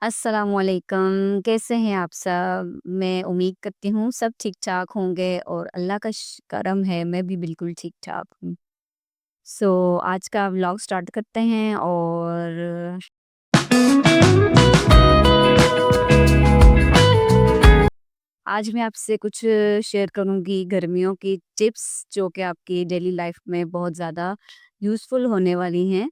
अस्सलामुअलैकुम, कैसे हैं आप सब? मैं उम्मीद करती हूँ सब ठीक-ठाक होंगे और अल्लाह का करम है मैं भी बिल्कुल ठीक-ठाक हूँ। आज का व्लॉग स्टार्ट करते हैं और आज मैं आपसे कुछ शेयर करूँगी गर्मियों की टिप्स जो कि आपकी डेली लाइफ में बहुत ज़्यादा यूज़फुल होने वाली हैं।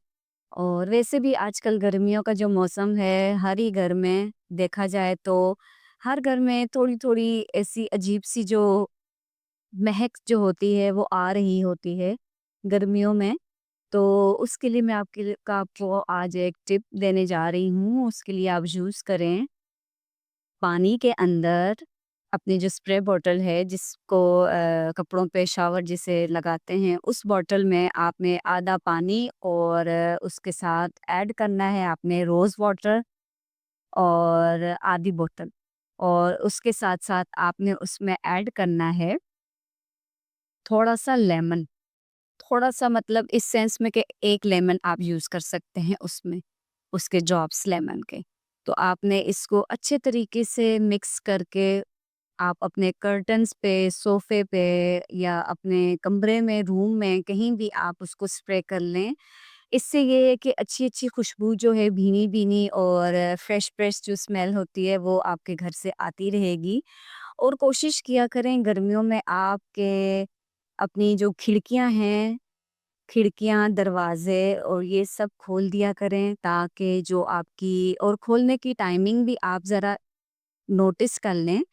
और वैसे भी आजकल गर्मियों का जो मौसम है, हर ही घर में देखा जाए तो हर घर में थोड़ी-थोड़ी ऐसी अजीब-सी जो महक जो होती है, वो आ रही होती है गर्मियों में। तो उसके लिए मैं आपको आज एक टिप देने जा रही हूँ, उसके लिए आप यूज़ करें पानी के अंदर अपनी जो स्प्रे बॉटल है जिसको कपड़ों पे शावर जिसे लगाते हैं उस बॉटल में आपने आधा पानी और उसके साथ ऐड करना है आपने रोज़ वाटर और आधी बोतल और उसके साथ-साथ आपने उसमें ऐड करना है थोड़ा-सा लेमन। थोड़ा-सा मतलब इस सेंस में कि 1 लेमन आप यूज़ कर सकते हैं उसमें, उसके ड्रॉप्स लेमन के। तो आपने इसको अच्छे तरीके से मिक्स करके आप अपने कर्टन्स पे, सोफ़े पे या अपने कमरे में, रूम में कहीं भी आप उसको स्प्रे कर लें। इससे ये है कि अच्छी-अच्छी खुशबू जो है भीनी-भीनी और फ्रेश-फ्रेश जो स्मेल होती है वो आपके घर से आती रहेगी। और कोशिश किया करें गर्मियों में आपके अपनी जो खिड़कियाँ हैं खिड़कियाँ, दरवाज़े और ये सब खोल दिया करें ताकि जो आपकी और खोलने की टाइमिंग भी आप ज़रा नोटिस कर लें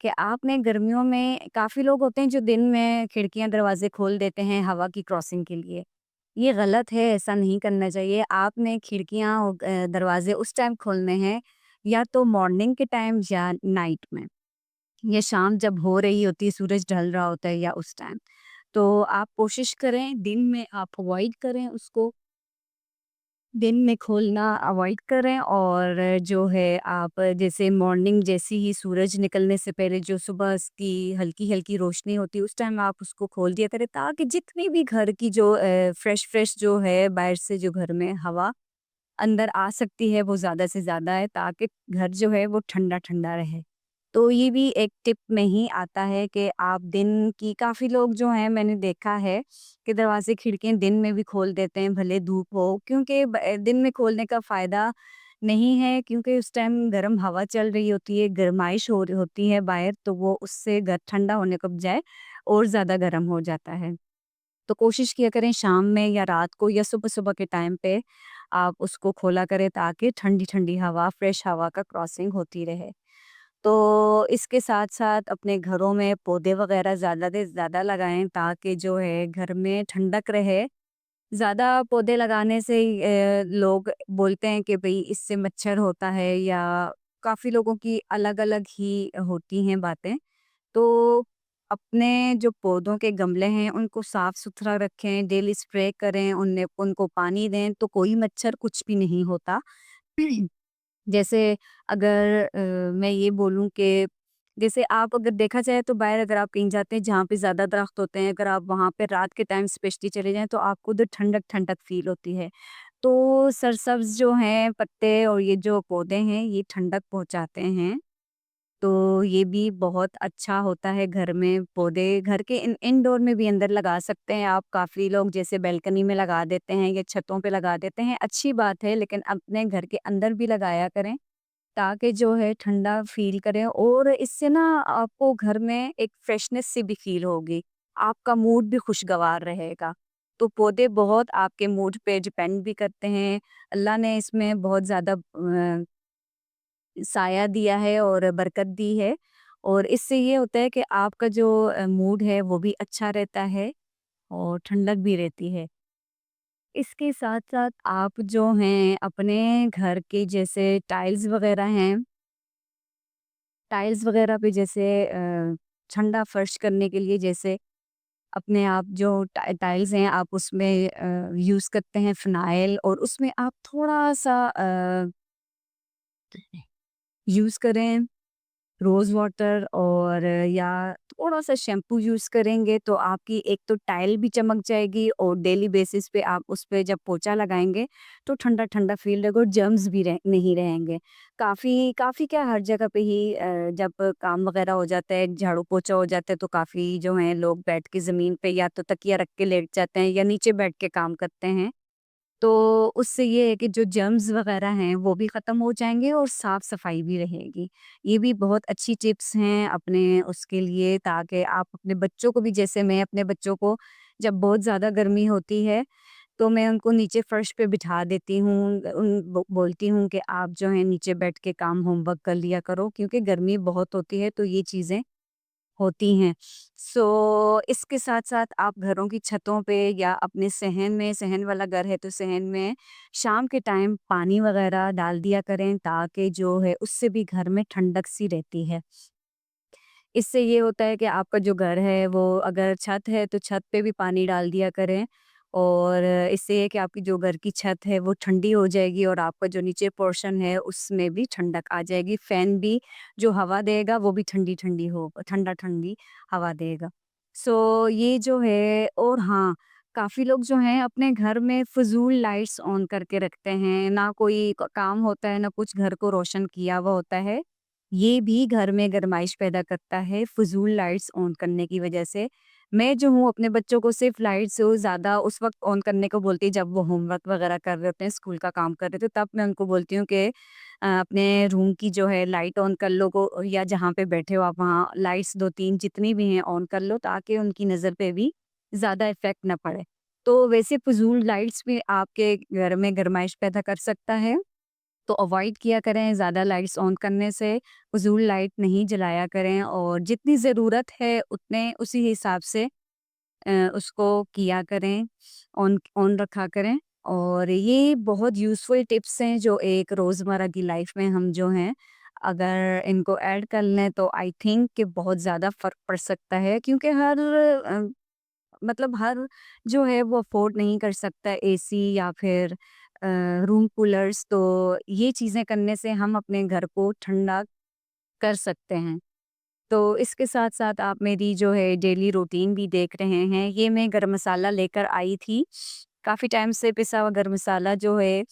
कि आपने गर्मियों में काफ़ी लोग होते हैं जो दिन में खिड़कियाँ, दरवाज़े खोल देते हैं हवा की क्रॉसिंग के लिए। ये गलत है, ऐसा नहीं करना चाहिए। आपने खिड़कियाँ और दरवाज़े उस टाइम खोलने हैं या तो मॉर्निंग के टाइम या नाइट में। या शाम जब हो रही होती है, सूरज ढल रहा होता है या उस टाइम। तो आप कोशिश करें दिन में आप अवॉइड करें उसको, दिन में खोलना अवॉइड करें और जो है आप जैसे मॉर्निंग जैसे ही सूरज निकलने से पहले जो सुबह की हल्की-हल्की रोशनी होती है उस टाइम आप उसको खोल दिया करें ताकि जितनी भी घर की जो फ्रेश-फ्रेश जो है बाहर से जो घर में हवा अंदर आ सकती है वो ज़्यादा से ज़्यादा है ताकि घर जो है वो ठंडा-ठंडा रहे। तो ये भी एक टिप में ही आता है कि आप दिन की काफ़ी लोग जो हैं मैंने देखा है कि दरवाज़े खिड़कियाँ दिन में भी खोल देते हैं भले धूप हो क्योंकि दिन में खोलने का फ़ायदा नहीं है क्योंकि उस टाइम गर्म हवा चल रही होती है, गरमाइश हो रही होती है बाहर तो वो उससे घर ठंडा होने के बजाय और ज़्यादा गर्म हो जाता है। तो कोशिश किया करें शाम में या रात को या सुबह-सुबह के टाइम पे आप उसको खोला करें ताकि ठंडी-ठंडी हवा, फ्रेश हवा का क्रॉसिंग होती रहे। तो इसके साथ-साथ अपने घरों में पौधे वगैरह ज़्यादा से ज़्यादा लगाएँ ताकि जो है घर में ठंडक रहे। ज़्यादा पौधे लगाने से लोग बोलते हैं कि भई इससे मच्छर होता है या काफ़ी लोगों की अलग-अलग ही होती हैं बातें। तो अपने जो पौधों के गमले हैं उनको साफ-सुथरा रखें, डेली स्प्रे करें, उन्हें उनको पानी दें तो कोई मच्छर कुछ भी नहीं होता। जैसे अगर मैं ये बोलूँ कि जैसे आप अगर देखा जाए तो बाहर अगर आप कहीं जाते हैं जहाँ पे ज़्यादा दरख्त होते हैं, अगर आप वहाँ पे रात के टाइम स्पेशली चले जाएँ तो आपको उधर ठंडक-ठंडक फ़ील होती है। तो सरसब्ज़ जो हैं पत्ते और ये जो पौधे हैं ये ठंडक पहुँचाते हैं। तो ये भी बहुत अच्छा होता है घर में पौधे घर के इंडोर में भी अंदर लगा सकते हैं आप काफ़ी लोग जैसे बालकनी में लगा देते हैं या छतों पे लगा देते हैं अच्छी बात है लेकिन अपने घर के अंदर भी लगाया करें ताकि जो है ठंडा फ़ील करें और इससे ना आपको घर में एक फ्रेशनेस सी भी फ़ील होगी। आपका मूड भी खुशगवार रहेगा। तो पौधे बहुत आपके मूड पे डिपेंड भी करते हैं। अल्लाह ने इसमें बहुत ज़्यादा साया दिया है और बरकत दी है और इससे ये होता है कि आपका जो मूड है वो भी अच्छा रहता है और ठंडक भी रहती है। इसके साथ-साथ आप जो हैं अपने घर के जैसे टाइल्स वगैरह पे जैसे ठंडा फ़र्श करने के लिए जैसे अपने आप जो टाइल्स हैं आप उसमें यूज़ करते हैं फ़िनाइल और उसमें आप थोड़ा-सा यूज़ करें रोज़ वाटर और या थोड़ा-सा शैम्पू यूज़ करेंगे तो आपकी एक तो टाइल भी चमक जाएगी और डेली बेसिस पे आप उस पे जब पोछा लगाएँगे तो ठंडा-ठंडा फ़ील लगेगा और जर्म्स भी नहीं रहेंगे। काफ़ी काफ़ी क्या हर जगह पे ही जब काम वग़ैरह हो जाता है, झाड़ू-पोछा हो जाता है तो काफ़ी जो हैं लोग बैठ के ज़मीन पे या तो तकिया रख के लेट जाते हैं या नीचे बैठ के काम करते हैं। तो उससे ये है कि जो जर्म्स वगैरह हैं वो भी ख़त्म हो जाएँगे और साफ-सफाई भी रहेगी। ये भी बहुत अच्छी टिप्स हैं अपने उसके लिए ताकि आप अपने बच्चों को भी जैसे मैं अपने बच्चों को जब बहुत ज़्यादा गर्मी होती है, तो मैं उनको नीचे फ़र्श पे बिठा देती हूँ। उन बोलती हूँ कि आप जो है नीचे बैठ के काम होमवर्क कर लिया करो क्योंकि गर्मी बहुत होती है तो ये चीज़ें होती हैं। सो इसके साथ-साथ आप घरों की छतों पे या अपने सहन में सहन वाला घर है तो सहन में शाम के टाइम पानी वगैरह डाल दिया करें ताकि जो है उससे भी घर में ठंडक सी रहती है। इससे ये होता है कि आपका जो घर है वो अगर छत है तो छत पे भी पानी डाल दिया करें और इससे ये है कि आपकी जो घर की छत है वो ठंडी हो जाएगी और आपका जो नीचे पोर्शन है उसमें भी ठंडक आ जाएगी। फैन भी जो हवा देगा वो भी ठंडी-ठंडी हो ठंडा-ठंडी हवा देगा। सो ये जो है और हाँ, काफ़ी लोग जो हैं अपने घर में फ़िज़ूल लाइट्स ऑन करके रखते हैं, ना कोई क काम होता है, ना कुछ घर को रोशन किया हुआ होता है। ये भी घर में गरमाइश पैदा करता है फ़िज़ूल लाइट्स ऑन करने की वजह से। मैं जो हूँ अपने बच्चों को सिर्फ़ लाइट्स ज़्यादा उस वक़्त ऑन करने को बोलती जब वो होमवर्क वग़ैरह कर रहे होते हैं, स्कूल का काम कर रहे थे तब मैं उनको बोलती हूँ कि अपने रूम की जो है लाइट ऑन कर लो को या जहाँ पे बैठे हो आप वहाँ लाइट्स 2-3 जितनी भी हैं ऑन कर लो ताकि उनकी नज़र पे भी ज़्यादा इफ़ेक्ट ना पड़े। तो वैसे फ़िज़ूल लाइट्स भी आपके घर में गरमाइश पैदा कर सकता है। तो अवॉइड किया करें ज़्यादा लाइट्स ऑन करने से, फ़िज़ूल लाइट नहीं जलाया करें और जितनी ज़रूरत है उतने उसी हिसाब से उसको किया करें, ऑन ऑन रखा करें और ये बहुत यूज़फुल टिप्स हैं जो एक रोज़मर्रा की लाइफ़ में हम जो हैं, अगर इनको ऐड कर लें तो आई थिंक कि बहुत ज़्यादा फ़र्क पड़ सकता है क्योंकि मतलब हर जो है वो अफ़ोर्ड नहीं कर सकता एसी या फिर रूम कूलर्स तो ये चीज़ें करने से हम अपने घर को ठंडा कर सकते हैं। तो इसके साथ-साथ आप मेरी जो है डेली रूटीन भी देख रहे हैं, ये मैं गरम मसाला लेकर आई थी। काफ़ी टाइम से पिसा हुआ गरम मसाला जो है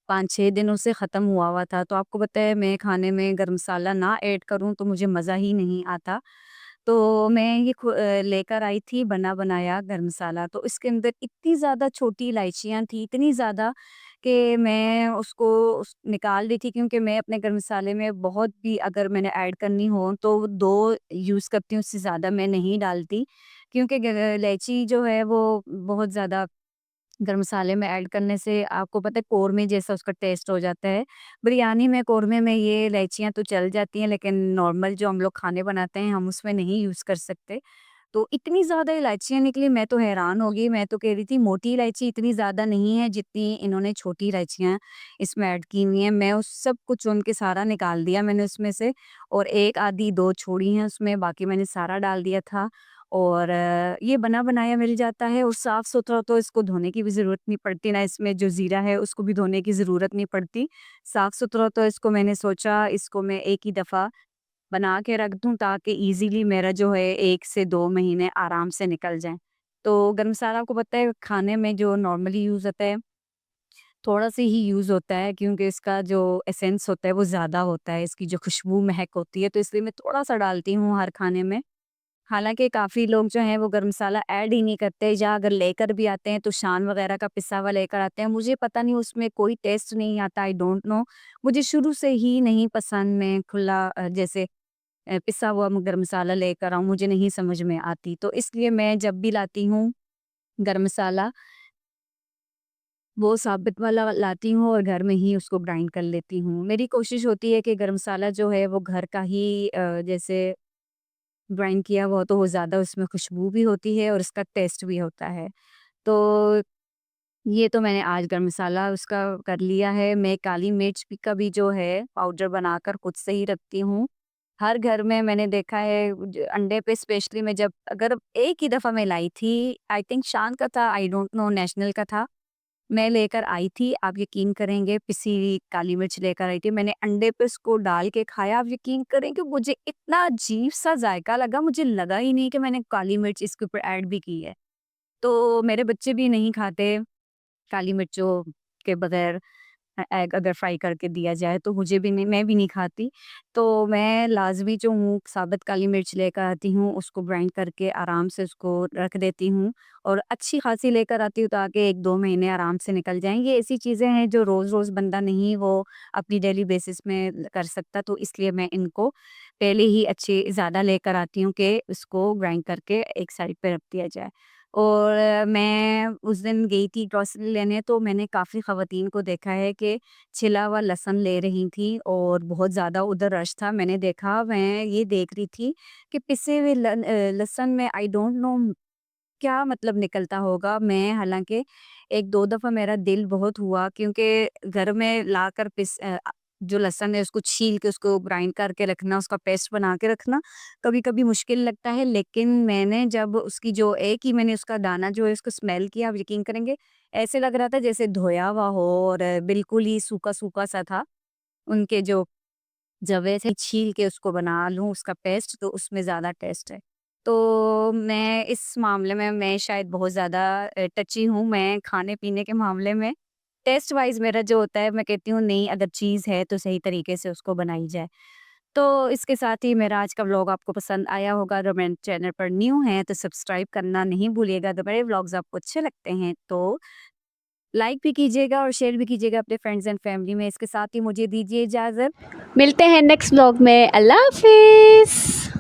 5-6 दिनों से ख़त्म हुआ हुआ था। तो आपको पता है मैं खाने में गरम मसाला ना ऐड करूँ तो मुझे मज़ा ही नहीं आता। तो मैं ये लेकर आई थी बना-बनाया गरम मसाला, तो इसके अंदर इतनी ज़्यादा छोटी इलायचियाँ थी, इतनी ज़्यादा कि मैं उसको निकाल दी थी क्योंकि मैं अपने गरम मसाले में बहुत भी अगर मैंने ऐड करनी हो तो 2 यूज़ करती हूँ, उससे ज़्यादा मैं नहीं डालती। क्योंकि इलायची जो है वो बहुत ज़्यादा गरम मसाले में ऐड करने से आपको पता है कौरमे जैसा उसका टेस्ट हो जाता है। बिरयानी में कौरमे में ये इलायचियाँ तो चल जाती हैं लेकिन नॉर्मल जो हम लोग खाने बनाते हैं हम उसमें नहीं यूज़ कर सकते। तो इतनी ज़्यादा इलायचियाँ निकली मैं तो हैरान हो गई, मैं तो कह रही थी मोटी इलायची इतनी ज़्यादा नहीं है जितनी इन्होंने छोटी इलायचियाँ इसमें ऐड की हुई हैं। मैं उस सब कुछ चुन के सारा निकाल दिया मैंने उसमें से और 1 आधी 2 छोड़ी हैं उसमें, बाकी मैंने सारा डाल दिया था। और ये बना-बनाया मिल जाता है और साफ-सुथरा तो इसको धोने की भी ज़रूरत नहीं पड़ती, ना इसमें जो ज़ीरा है उसको भी धोने की ज़रूरत नहीं पड़ती। साफ-सुथरा तो इसको मैंने सोचा इसको मैं एक ही दफ़ा बना के रख दूँ ताकि ईज़िली मेरा जो है 1 से 2 महीने आराम से निकल जाएँ। तो गरम मसाला आपको पता है खाने में जो नॉर्मली यूज़ होता है, थोड़ा-सा ही यूज़ होता है क्योंकि इसका जो एसेंस होता है वो ज़्यादा होता है, इसकी जो खुशबू महक होती है तो इसलिए मैं थोड़ा-सा डालती हूँ हर खाने में। हालाँकि काफ़ी लोग जो हैं वो गरम मसाला ऐड ही नहीं करते या अगर लेकर भी आते हैं तो शान वग़ैरह का पिसा हुआ लेकर आते हैं। मुझे पता नहीं उसमें कोई टेस्ट नहीं आता, आई डोंट नो। मुझे शुरू से ही नहीं पसंद मैं खुला जैसे पिसा हुआ गरम मसाला लेकर आऊँ, मुझे नहीं समझ में आती। तो इसलिए मैं जब भी लाती हूँ गरम मसाला, वो साबित वाला लाती हूँ और घर में ही उसको ग्राइंड कर लेती हूँ। मेरी कोशिश होती है कि गरम मसाला जो है वो घर का ही जैसे ग्राइंड किया हुआ हो तो वो ज़्यादा उसमें खुशबू भी होती है और उसका टेस्ट भी होता है। तो ये तो मैंने आज गरम मसाला उसका कर लिया है। मैं काली मिर्च भी का भी जो है पाउडर बनाकर खुद से ही रखती हूँ। हर घर में मैंने देखा है अंडे पे स्पेशली मैं जब अगर एक ही दफ़ा मैं लाई थी, आई थिंक शान का था, आई डोंट नो नेशनल का था। मैं लेकर आई थी, आप यकीन करेंगे पिसी हुई काली मिर्च लेकर आई थी। मैंने अंडे पे उसको डाल के खाया, आप यकीन करेंगे मुझे इतना अजीब-सा ज़ायका लगा, मुझे लगा ही नहीं कि मैंने काली मिर्च इसके ऊपर ऐड भी की है। तो मेरे बच्चे भी नहीं खाते काली मिर्चों के बगैर। एग अगर फ्राई करके दिया जाए तो मुझे भी नहीं, मैं भी नहीं खाती। तो मैं लाज़मी जो हूँ साबुत काली मिर्च लेकर आती हूँ, उसको ग्राइंड करके आराम से उसको रख देती हूँ और अच्छी खासी लेकर आती हूँ ताकि 1-2 महीने आराम से निकल जाएँ। ये ऐसी चीज़ें हैं जो रोज़-रोज़ बंदा नहीं वो अपनी डेली बेसिस में कर सकता, तो इसलिए मैं इनको पहले ही अच्छे ज़्यादा लेकर आती हूँ कि उसको ग्राइंड करके एक साइड पे रख दिया जाए। और मैं उस दिन गई थी ग्रोसरी लेने, तो मैंने काफ़ी ख़वातीन को देखा है कि छिला हुआ लहसुन ले रही थी और बहुत ज़्यादा उधर रश था। मैंने देखा, मैं ये देख रही थी कि पिसे हुए लहसुन में आई डोंट नो क्या मतलब निकलता होगा। मैं हालाँकि 1-2 दफ़ा मेरा दिल बहुत हुआ क्योंकि घर में लाकर जो लहसुन है उसको छील के उसको ग्राइंड करके रखना, उसका पेस्ट बना के रखना, कभी-कभी मुश्किल लगता है। लेकिन मैंने जब उसकी जो एक ही मैंने उसका दाना जो है उसको स्मेल किया, आप यकीन करेंगे ऐसे लग रहा था जैसे धोया हुआ हो और बिल्कुल ही सूखा-सूखा सा था। उनके जो जवे से छील के उसको बना लूँ उसका पेस्ट, तो उसमें ज़्यादा टेस्ट है। तो मैं इस मामले में मैं शायद बहुत ज़्यादा टची हूँ, मैं खाने-पीने के मामले में टेस्ट वाइज़ मेरा जो होता है मैं कहती हूँ नहीं, अगर चीज़ है तो सही तरीके से उसको बनाई जाए। तो इसके साथ ही मेरा आज का व्लॉग आपको पसंद आया होगा। अगर मेरे चैनल पर न्यू हैं तो सब्सक्राइब करना नहीं भूलिएगा। अगर मेरे व्लॉग्स आपको अच्छे लगते हैं तो लाइक भी कीजिएगा और शेयर भी कीजिएगा अपने फ्रेंड्स एंड फैमिली में। इसके साथ ही मुझे दीजिए इजाज़त। मिलते हैं नेक्स्ट व्लॉग में। अल्लाह हाफिज़।